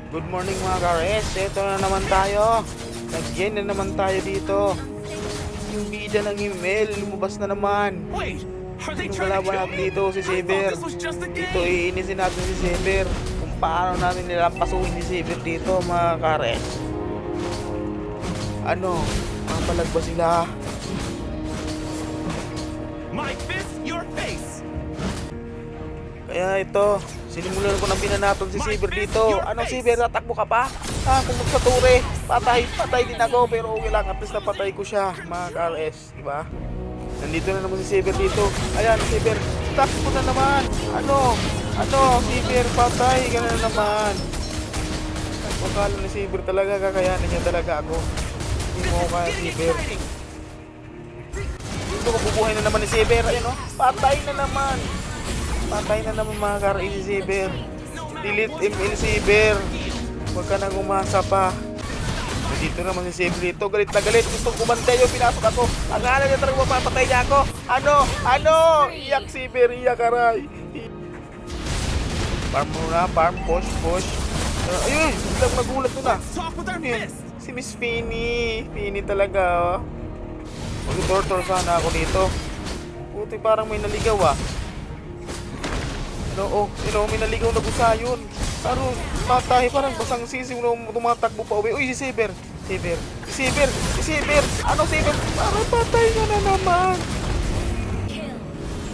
Good morning mga kares, eto na naman tayo. Nag-gain na naman tayo dito. Yung bida ng email, lumabas na naman. Yung kalaban natin dito, si Saber. Dito iinisin natin si Saber. Kung paano natin nilampasuhin si Saber dito mga kares. Ano, ang palag ba sila? My fist, your face. Kaya ito, sinimulan ko ng binanaton si Saber dito. Ano Saber, tatakbo ka pa? Kung magsature, patay din ako. Pero okay lang, at least napatay ko siya mga ka-RS, diba? Nandito na naman si Saber dito. Ayan, Saber, takbo na naman. Ano, Saber, patay ka na naman. Akala ni Saber talaga, kakayanin niya talaga ako. Hindi mo kaya Saber. Dito, mabubuhay na naman ni Saber. Ayan o, patay na naman. Patay na naman mga ka-RS si Saber. Delete ML Saber. Huwag ka nang umasa pa. Dito naman si Saber dito. Galit na galit. Gustong kumantay yung pinasok ako. Akala niya talaga mapapatay niya ako. Ano? Iyak Saber. Iyak aray. Farm muna. Farm. Push. Ayun. Biglang magulat doon na. Si Miss Finny. Finny talaga. Mag-tortor sana ako dito. Puti parang may naligaw may naligaw na busayon. Pero matay parang basang sisi mo tumatakbo pa uwi. Uy, si Saber. Ano Saber? Parang patay na naman.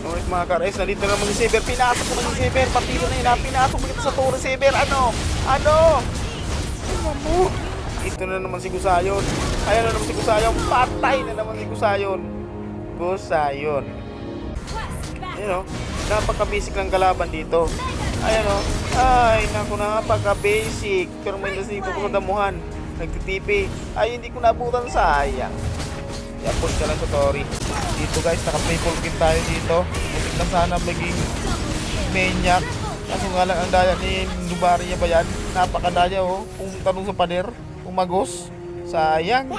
Alright mga ka-RS, nandito naman si Saber. Pinasok naman si Saber. Partido na yun. Pinasok mo dito sa Torre Saber. Ano? Mo? Ito na naman si Gusayon. Ayan na naman si Gusayon. Patay na naman si Gusayon. Ayan o. Napaka-basic lang kalaban dito. Ayan o. Ay, naku, napaka-basic. Pero may nasito ko sa damuhan. Nagtitipi. Ay, hindi ko nabutan. Sayang. I-push ka lang sa Tori. Dito guys, naka-play full game tayo dito. Butik na sana maging maniac. Kaso nga lang ang daya ni Nubaria ba yan? Napakadaya o. Kung tanong sa pader, umagos. Sayang.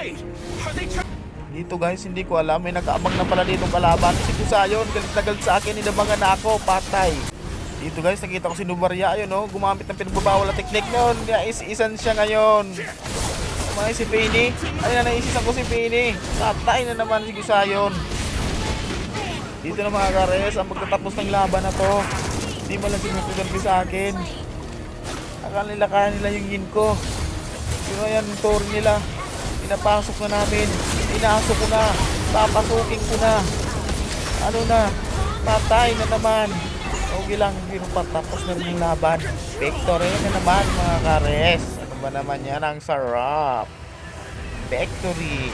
Dito guys, hindi ko alam. May nakaabang na pala ditong kalaban. Si Gusayon, galit na galit sa akin. Nilabangan na ako, patay. Dito guys, nakita ko si Nubaria. Ayun o, gumamit ng pinagbabawal na teknik noon. Isan siya ngayon. Mga si Penny. Ayun na, naisisan ko si Penny. Patay na naman si Gusayon. Dito na mga kares, ang pagtatapos ng laban na to. Hindi mo lang sinusugampi sa akin. Akala nila kaya nila yung yin ko. Pero ayan, yung tour nila. Pinapasok na namin. Pinasok ko na. Papasukin ko na. Ano na? Patay na naman. Okay lang. Pero patapos na rin yung laban. Victory na naman mga kares. Ano ba naman yan? Ang sarap. Victory.